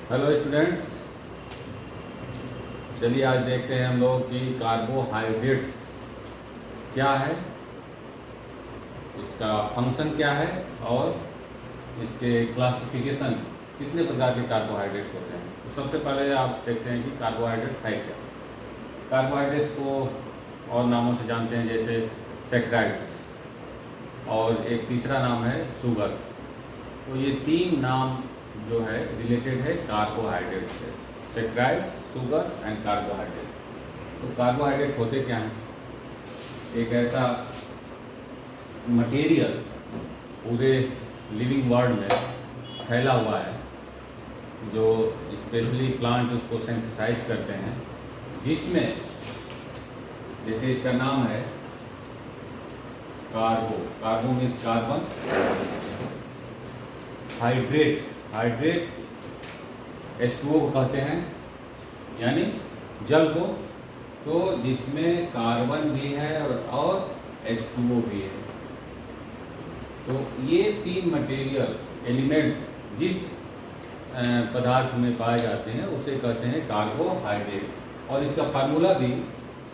Hello students, चलिए आज देखते हैं हम लोग कि कार्बोहाइड्रेट्स क्या है, इसका फंक्शन क्या है और इसके क्लासिफिकेशन कितने प्रकार के कार्बोहाइड्रेट्स होते हैं। तो सबसे पहले आप देखते हैं कि कार्बोहाइड्रेट्स है क्या। कार्बोहाइड्रेट्स को और नामों से जानते हैं, जैसे सैकराइड्स, और एक तीसरा नाम है शुगर्स। तो ये तीन नाम जो है रिलेटेड है कार्बोहाइड्रेट से, सैकराइड्स, शुगर्स एंड कार्बोहाइड्रेट। तो कार्बोहाइड्रेट होते क्या हैं? एक ऐसा मटेरियल पूरे लिविंग वर्ल्ड में फैला हुआ है जो स्पेशली प्लांट उसको सिंथेसाइज करते हैं, जिसमें जैसे इसका नाम है कार्बो मीन्स कार्बन, हाइड्रेट H2O को कहते हैं, यानी जल को, तो जिसमें कार्बन भी है और H2O भी है। तो ये तीन मटेरियल एलिमेंट्स जिस पदार्थ में पाए जाते हैं उसे कहते हैं कार्बोहाइड्रेट, और इसका फार्मूला भी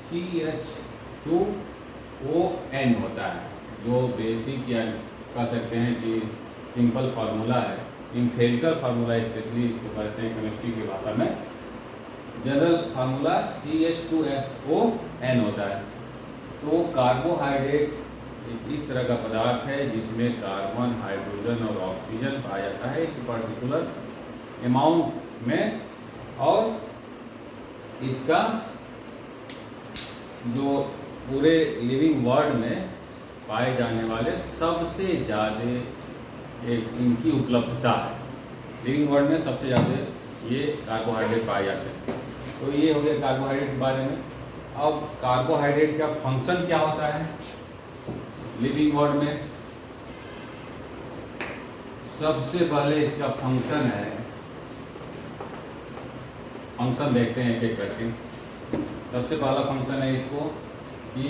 CH2ON होता है, जो बेसिक या कह सकते हैं कि सिंपल फार्मूला है। इम्फेरिकल फार्मूला स्पेशली इसको कहते हैं केमिस्ट्री की भाषा में। जनरल फार्मूला CH2ON होता है। तो कार्बोहाइड्रेट एक इस तरह का पदार्थ है जिसमें कार्बन, हाइड्रोजन और ऑक्सीजन पाया जाता है एक पर्टिकुलर अमाउंट में, और इसका जो पूरे लिविंग वर्ल्ड में पाए जाने वाले सबसे ज़्यादा एक इनकी उपलब्धता है। लिविंग वर्ल्ड में सबसे ज़्यादा ये कार्बोहाइड्रेट पाए जाते हैं। तो ये हो गया कार्बोहाइड्रेट के बारे में। अब कार्बोहाइड्रेट का फंक्शन क्या होता है लिविंग वर्ल्ड में? सबसे पहले इसका फंक्शन है, फंक्शन देखते हैं एक एक करके। सबसे पहला फंक्शन है इसको कि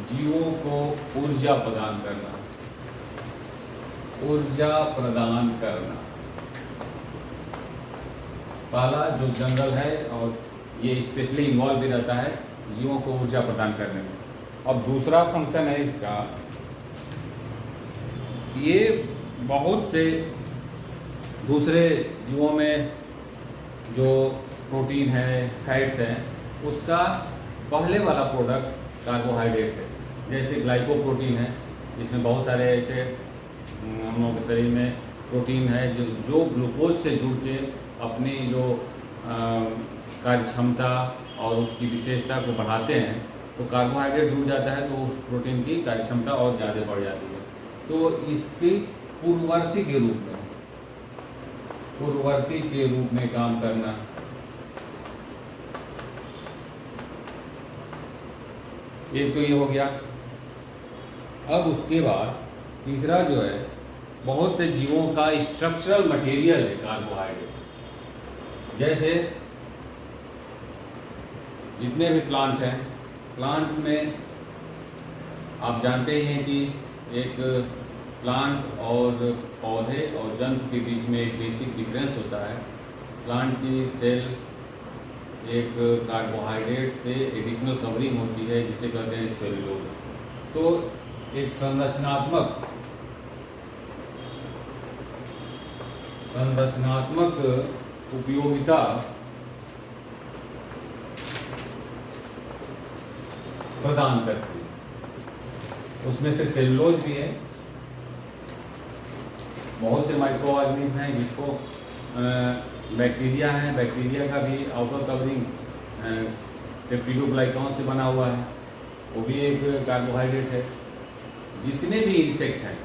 जीवों को ऊर्जा प्रदान करना, ऊर्जा प्रदान करना पहला जो जनरल है, और ये स्पेशली इन्वॉल्व भी रहता है जीवों को ऊर्जा प्रदान करने में। अब दूसरा फंक्शन है इसका, ये बहुत से दूसरे जीवों में जो प्रोटीन है, फैट्स हैं, उसका पहले वाला प्रोडक्ट कार्बोहाइड्रेट है। जैसे ग्लाइकोप्रोटीन है, जिसमें बहुत सारे ऐसे हम लोगों के शरीर में प्रोटीन है जो ग्लूकोज से जुड़ के अपनी जो कार्य क्षमता और उसकी विशेषता को बढ़ाते हैं। तो कार्बोहाइड्रेट जुड़ जाता है तो उस प्रोटीन की कार्य क्षमता और ज़्यादा बढ़ जाती है। तो इसकी पूर्ववर्ती के रूप में काम करना, एक तो ये हो गया। अब उसके बाद तीसरा जो है, बहुत से जीवों का स्ट्रक्चरल मटेरियल है कार्बोहाइड्रेट। जैसे जितने भी प्लांट हैं, प्लांट में आप जानते ही हैं कि एक प्लांट और पौधे और जंतु के बीच में एक बेसिक डिफरेंस होता है। प्लांट की सेल एक कार्बोहाइड्रेट से एडिशनल कवरिंग होती है जिसे कहते हैं सेलुलोज। तो एक संरचनात्मक उपयोगिता प्रदान करती है। उसमें से सेलुलोज भी है। बहुत से माइक्रो ऑर्गेनिज्म हैं जिसको बैक्टीरिया हैं, बैक्टीरिया का भी आउटर कवरिंग पेप्टिडोग्लाइकॉन से बना हुआ है, वो भी एक कार्बोहाइड्रेट है। जितने भी इंसेक्ट हैं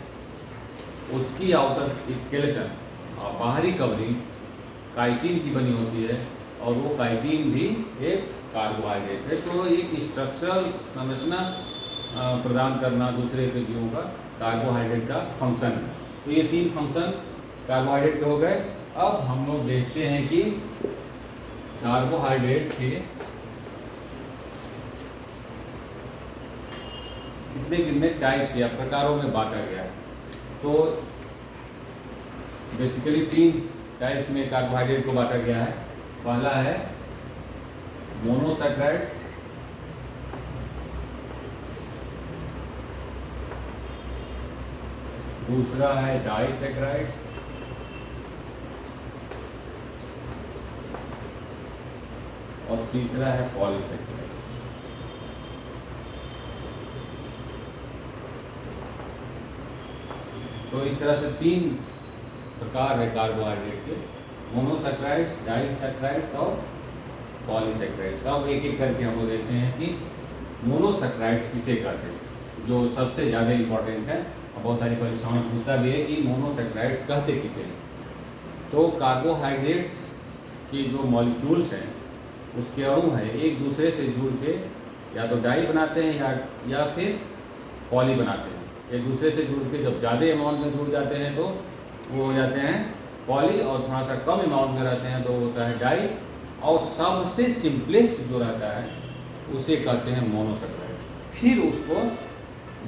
उसकी आउटर स्केलेटन और बाहरी कवरिंग काइटिन की बनी होती है, और वो काइटिन भी एक कार्बोहाइड्रेट है। तो एक स्ट्रक्चरल संरचना प्रदान करना दूसरे के जीवों का कार्बोहाइड्रेट का फंक्शन है। तो ये तीन फंक्शन कार्बोहाइड्रेट के हो गए। अब हम लोग देखते हैं कि कार्बोहाइड्रेट के कितने टाइप्स या प्रकारों में बांटा गया है। तो बेसिकली तीन टाइप्स में कार्बोहाइड्रेट को बांटा गया है। पहला है मोनोसैकराइड्स, दूसरा है डाइसैकराइड्स, और तीसरा है पॉलीसैकराइड्स। तो इस तरह से 3 प्रकार है कार्बोहाइड्रेट के, मोनोसैकराइड्स, डाइसैकराइड्स और पॉलीसैकराइड्स। अब एक एक करके हम लोग देखते हैं कि मोनोसैकराइड्स किसे कहते हैं, जो सबसे ज़्यादा इम्पोर्टेंट है और बहुत सारी परीक्षाओं में पूछता भी है कि मोनोसैकराइड्स कहते किसे हैं। तो कार्बोहाइड्रेट्स के जो मॉलिक्यूल्स हैं, उसके अणु हैं, एक दूसरे से जुड़ के या तो डाई बनाते हैं या फिर पॉली बनाते हैं। एक दूसरे से जुड़ के जब ज़्यादा अमाउंट में जुड़ जाते हैं तो वो हो जाते हैं पॉली, और थोड़ा सा कम अमाउंट में रहते हैं तो होता है डाई, और सबसे सिंपलेस्ट जो रहता है उसे कहते हैं मोनोसैकराइड्स। फिर उसको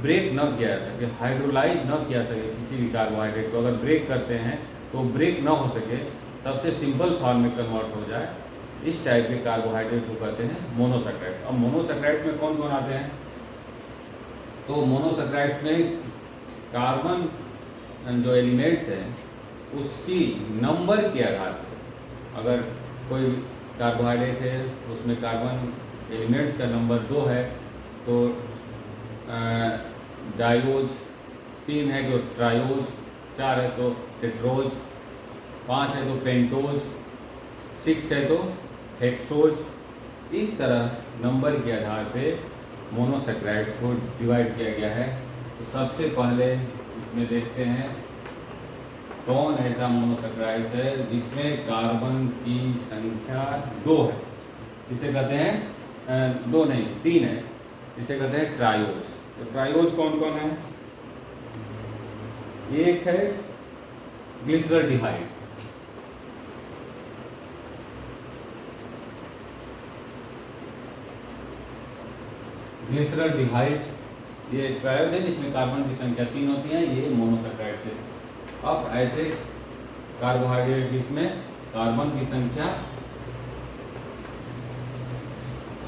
ब्रेक न किया जा सके, हाइड्रोलाइज न किया सके किसी भी कार्बोहाइड्रेट को, अगर ब्रेक करते हैं तो ब्रेक न हो सके, सबसे सिंपल फॉर्म में कन्वर्ट हो जाए, इस टाइप के कार्बोहाइड्रेट को कहते हैं मोनोसैकराइड। अब मोनोसैकराइड्स में कौन कौन आते हैं? तो मोनोसैकराइड्स में कार्बन जो एलिमेंट्स हैं उसकी नंबर के आधार पर, अगर कोई कार्बोहाइड्रेट है उसमें कार्बन एलिमेंट्स का नंबर 2 है तो डायोज, 3 है तो ट्रायोज, 4 है तो टेट्रोज, 5 है तो पेंटोज, 6 है तो हेक्सोज। इस तरह नंबर के आधार पे मोनोसैकराइड्स को डिवाइड किया गया है। तो सबसे पहले इसमें देखते हैं कौन ऐसा मोनोसैकराइड्स है जिसमें कार्बन की संख्या 2 है, इसे कहते हैं 2 नहीं 3 है, इसे कहते हैं ट्रायोज। तो ट्रायोज कौन कौन है? एक है ग्लिसरॉल्डिहाइड, ग्लिसरॉल्डिहाइड ये ट्रायोज है जिसमें कार्बन की संख्या 3 होती है, ये मोनोसैकराइड है। अब ऐसे कार्बोहाइड्रेट जिसमें कार्बन की संख्या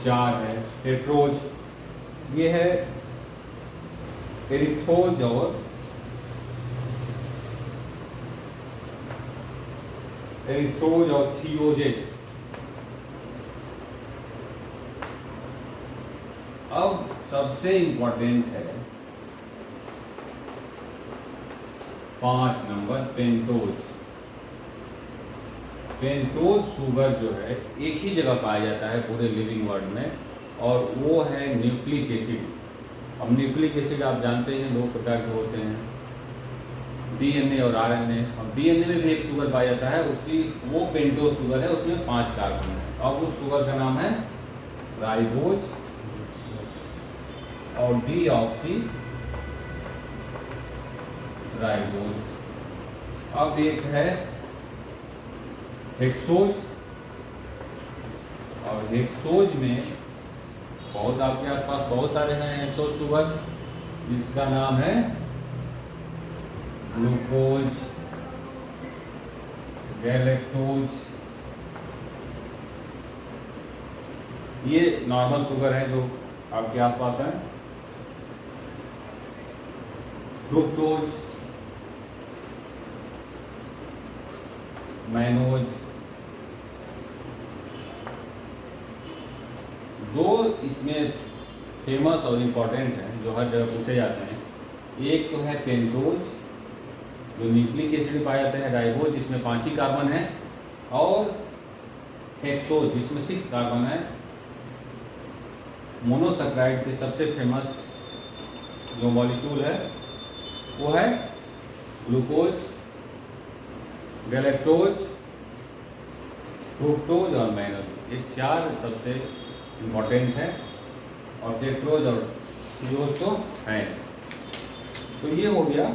4 है, टेट्रोज, ये है एरिथ्रोज और थियोजेज। अब सबसे इंपॉर्टेंट है 5 नंबर पेंटोज। पेंटोज शुगर जो है एक ही जगह पाया जाता है पूरे लिविंग वर्ल्ड में, और वो है न्यूक्लिक एसिड। अब न्यूक्लिक एसिड आप जानते हैं 2 प्रकार के होते हैं, डीएनए और आरएनए। अब डीएनए में भी एक शुगर पाया जाता है, वो पेंटोज शुगर है, उसमें 5 कार्बन है। अब उस शुगर का नाम है राइबोज और डीऑक्सी राइबोज। अब एक है हेक्सोज, और हेक्सोज में बहुत आपके आसपास बहुत सारे हैं हेक्सोज शुगर, जिसका नाम है ग्लूकोज, गैलेक्टोज। ये नॉर्मल शुगर है जो आपके आसपास है। Fructose, mannose. 2 इसमें फेमस और इम्पोर्टेंट हैं जो हर जगह पूछे जाते हैं। एक तो है पेंटोज जो न्यूक्लिक एसिड पाया जाता है, राइबोज जिसमें 5 ही कार्बन है, और हेक्सोज जिसमें 6 कार्बन है। मोनोसैकराइड के सबसे फेमस जो मॉलिक्यूल है वो है ग्लूकोज, गैलेक्टोज, फ्रुक्टोज और मैनोज। ये 4 सबसे इम्पोर्टेंट है, और टेट्रोज और थियोज तो हैं। तो ये हो गया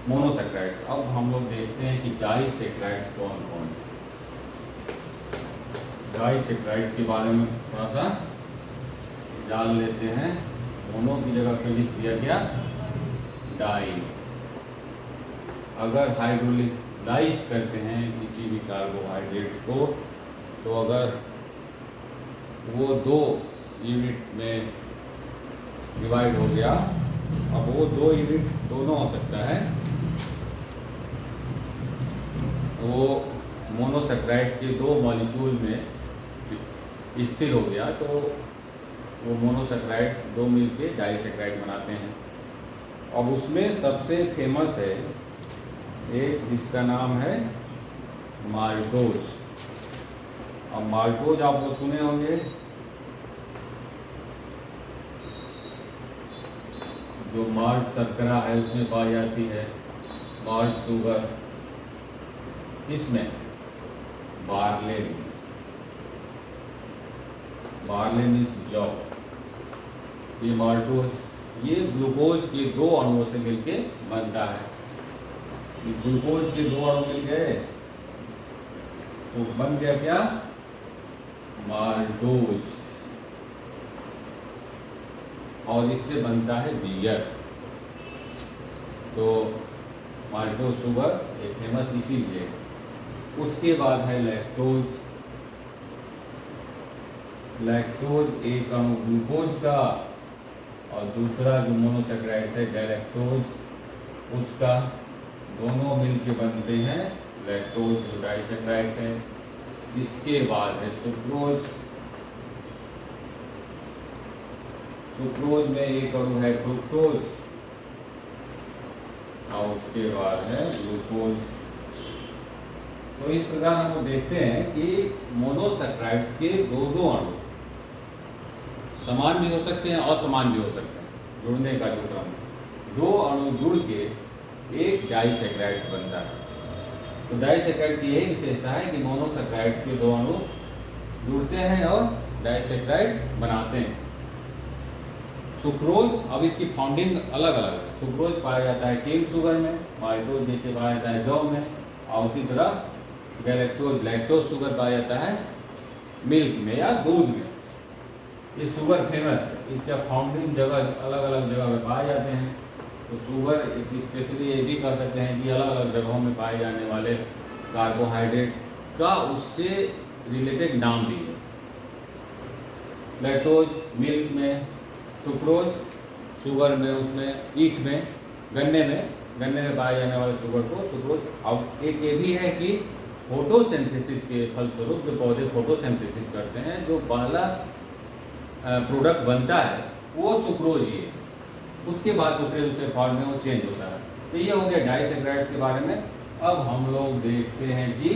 मोनोसैकराइड्स। अब हम लोग देखते हैं कि डाइसैकराइड्स कौन कौन है। डाइसैकराइड्स के बारे में थोड़ा सा जान लेते हैं। मोनो की जगह पे लिख दिया गया डाई। अगर हाइड्रोलाइज करते हैं किसी भी कार्बोहाइड्रेट्स को, तो अगर वो 2 यूनिट में डिवाइड हो गया, अब वो 2 यूनिट दोनों हो सकता है, वो मोनोसेक्राइड के 2 मॉलिक्यूल में स्थिर हो गया, तो वो मोनोसेक्राइड्स 2 मिलके डाइसेक्राइड बनाते हैं। अब उसमें सबसे फेमस है एक जिसका नाम है माल्टोज। अब माल्टोज आप लोग सुने होंगे, जो माल्ट शर्करा है उसमें पाई जाती है, माल्ट शुगर किसमें, बार्ले में। बार्ले मीन्स जौ। ये माल्टोज ये ग्लूकोज के 2 अणुओं से मिलके बनता है। ये ग्लूकोज के 2 अणु मिल गए तो बन गया क्या, माल्टोज, और इससे बनता है बियर। तो माल्टोज शुगर एक फेमस इसीलिए। उसके बाद है लैक्टोज। लैक्टोज एक अणु ग्लूकोज का और दूसरा जो मोनोसेक्राइड्स है गैलेक्टोज, उसका, दोनों मिलके बनते हैं लैक्टोज जो डाइसेक्राइड है। इसके बाद है सुक्रोज। सुक्रोज में एक अणु है फ्रुक्टोज और उसके बाद है ग्लूकोज। तो इस प्रकार हम लोग देखते हैं कि मोनोसेक्राइड्स के 2 अणु समान भी हो सकते हैं, असमान भी हो सकते हैं, जुड़ने का जो क्रम, 2 अणु जुड़ के एक डाइसेक्राइड्स बनता है। तो डाइसेक्राइड की यही विशेषता है कि मोनोसेक्राइड्स के 2 अणु जुड़ते हैं और डाइसेक्राइड्स बनाते हैं। सुक्रोज, अब इसकी फाउंडिंग अलग अलग है। सुक्रोज पाया जाता है केन शुगर में, माल्टोज जैसे पाया जाता है जौ में, और उसी तरह गैलेक्टोज लैक्टोज शुगर पाया जाता है मिल्क में या दूध में। ये शुगर फेमस है, इसका फाउंडिंग जगह अलग अलग जगह में पाए जाते हैं। तो शुगर स्पेशली ये भी कह सकते हैं कि अलग अलग जगहों में पाए जाने वाले कार्बोहाइड्रेट का उससे रिलेटेड नाम भी है। लैक्टोज मिल्क में, सुक्रोज शुगर में, उसमें ईख में, गन्ने में पाए जाने वाले शुगर को सुक्रोज। अब एक ये भी है कि फोटोसिंथेसिस के फलस्वरूप जो पौधे फोटोसिंथेसिस करते हैं, जो पहला प्रोडक्ट बनता है वो सुक्रोज ही है। उसके बाद दूसरे फॉर्म में वो चेंज होता है। तो ये हो गया डाइसेक्राइड्स के बारे में। अब हम लोग देखते हैं कि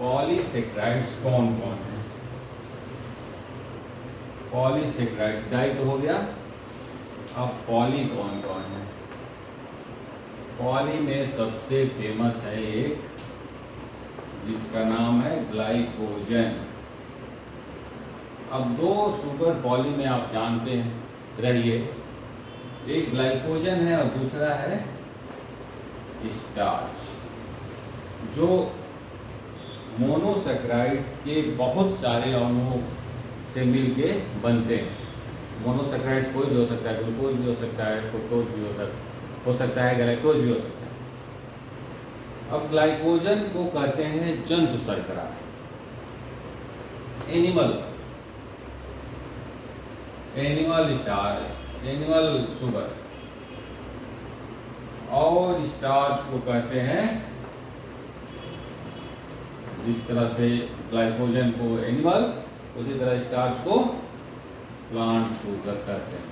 पॉलीसेक्राइड्स कौन कौन है। पॉलीसेक्राइड्स डाई तो हो गया, अब पॉली कौन कौन है। पॉली में सबसे फेमस है एक जिसका नाम है ग्लाइकोजन। अब 2 शुगर पॉली में आप जानते हैं रहिए, एक ग्लाइकोजन है और दूसरा है स्टार्च, जो मोनोसेक्राइड्स के बहुत सारे अणुओं से मिलके बनते हैं। मोनोसेक्राइड्स कोई भी हो सकता है, ग्लूकोज भी हो सकता है, फ्रुक्टोज भी हो सकता है, गैलेक्टोज भी हो सकता है। अब ग्लाइकोजन को कहते हैं जंतु शर्करा, एनिमल शुगर, और स्टार्च को कहते हैं, जिस तरह से ग्लाइकोजन को एनिमल, उसी तरह स्टार्च को प्लांट शुगर कहते हैं।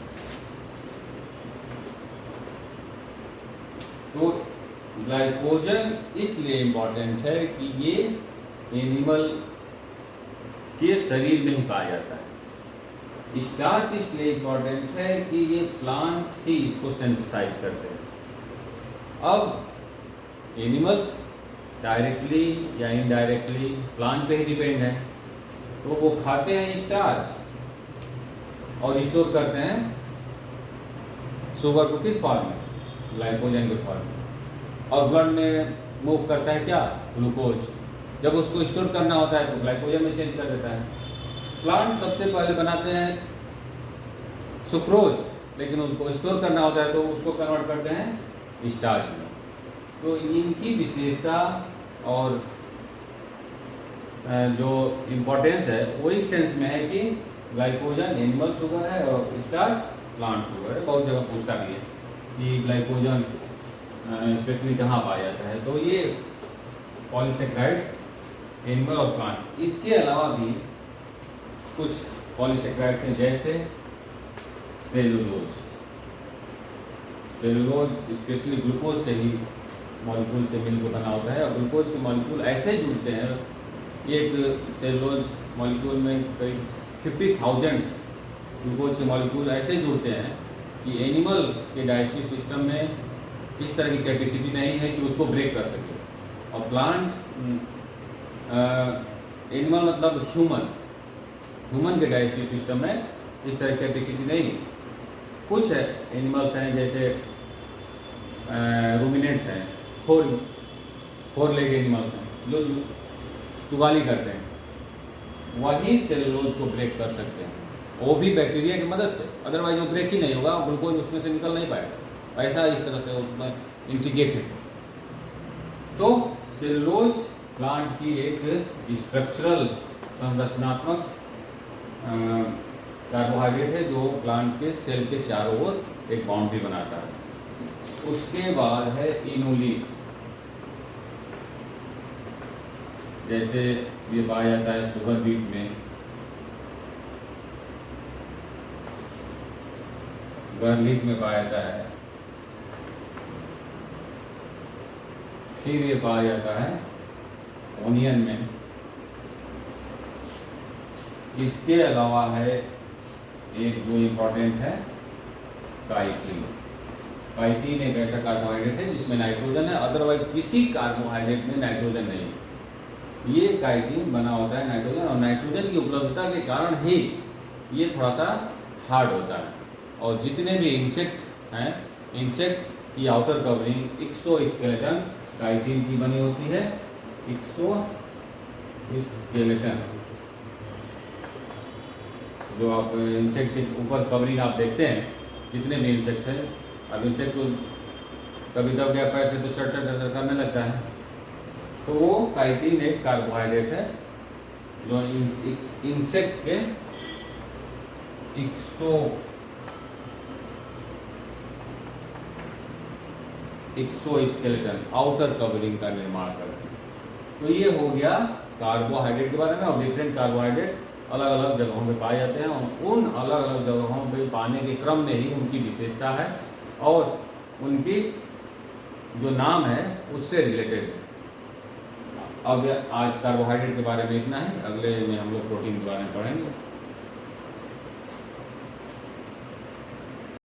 तो ग्लाइकोजन इसलिए इम्पॉर्टेंट है कि ये एनिमल के शरीर में ही पाया जाता है। स्टार्च इसलिए इम्पॉर्टेंट है कि ये प्लांट ही इसको सिंथेसाइज करते हैं। अब एनिमल्स डायरेक्टली या इनडायरेक्टली प्लांट पे ही डिपेंड है, तो वो खाते हैं स्टार्च और स्टोर करते हैं शुगर को किस फॉर्म में, ग्लाइकोजन के फॉर्म में, और ब्लड में मूव करता है क्या, ग्लूकोज। जब उसको स्टोर करना होता है तो ग्लाइकोजन में चेंज कर देता है। प्लांट सबसे पहले बनाते हैं सुक्रोज, लेकिन उनको स्टोर करना होता है तो उसको कन्वर्ट करते हैं स्टार्च में। तो इनकी विशेषता और जो इम्पोर्टेंस है वो इस सेंस में है कि ग्लाइकोजन एनिमल शुगर है और स्टार्च प्लांट शुगर है। बहुत जगह पूछता भी है कि ग्लाइकोजन स्पेशली कहाँ पाया जाता है, तो ये पॉलीसेक्राइड्स एनिमल और प्लांट। इसके अलावा भी कुछ पॉलीसेक्राइड्स हैं जैसे सेलुलोज। सेलुलोज स्पेशली ग्लूकोज से ही मॉलिक्यूल से मिलकर बना होता है और ग्लूकोज के मॉलिक्यूल ऐसे जुड़ते हैं, एक सेलुलोज मॉलिक्यूल में करीब 50,000 ग्लूकोज के मॉलिक्यूल ऐसे जुड़ते हैं कि एनिमल के डाइजेस्टिव सिस्टम में इस तरह की कैपेसिटी नहीं है कि उसको ब्रेक कर सके। और प्लांट एनिमल मतलब ह्यूमन के डाइजेस्टिव सिस्टम में इस तरह की कैपेसिटी नहीं। कुछ एनिमल्स हैं जैसे रूमिनेट्स हैं, फोर लेग एनिमल्स हैं जो चुगाली करते हैं, वही सेलुलोज को ब्रेक कर सकते हैं, वो भी बैक्टीरिया की मदद से। अदरवाइज वो ब्रेक ही नहीं होगा, ग्लूकोज उसमें से निकल नहीं पाएगा। ऐसा इस तरह से उसमें इंटीग्रेटेड। तो सेलुलोज प्लांट की एक स्ट्रक्चरल संरचनात्मक कार्बोहाइड्रेट है जो प्लांट के सेल के चारों ओर एक बाउंड्री बनाता है। उसके बाद है इनोलिन, जैसे ये पाया जाता है शुगर बीट में, गार्लिक में पाया जाता है, फिर ये पाया जाता है ओनियन में। इसके अलावा है एक जो इम्पोर्टेंट है काइटिन। काइटिन एक ऐसा कार्बोहाइड्रेट है जिसमें नाइट्रोजन है, अदरवाइज किसी कार्बोहाइड्रेट में नाइट्रोजन नहीं। ये काइटिन बना होता है नाइट्रोजन, और नाइट्रोजन की उपलब्धता के कारण ही ये थोड़ा सा हार्ड होता है। और जितने भी इंसेक्ट हैं, इंसेक्ट की आउटर कवरिंग एक्सोस्केलेटन काइटिन की बनी होती है। एक्सोस्केलेटन जो आप इंसेक्ट के ऊपर कवरिंग आप देखते हैं, जितने भी इंसेक्ट हैं, अब इंसेक्ट को कभी दब गया पैर से तो चढ़ करने लगता है, तो वो काइटिन एक कार्बोहाइड्रेट है जो इंसेक्ट के एक्सोस्केलेटन आउटर कवरिंग का निर्माण करते हैं। तो ये हो गया कार्बोहाइड्रेट के बारे में। और डिफरेंट कार्बोहाइड्रेट अलग अलग जगहों पे पाए जाते हैं, और उन अलग अलग जगहों पे पाने के क्रम में ही उनकी विशेषता है और उनकी जो नाम है उससे रिलेटेड है। अब आज कार्बोहाइड्रेट के बारे में इतना ही, अगले में हम लोग प्रोटीन के बारे में पढ़ेंगे।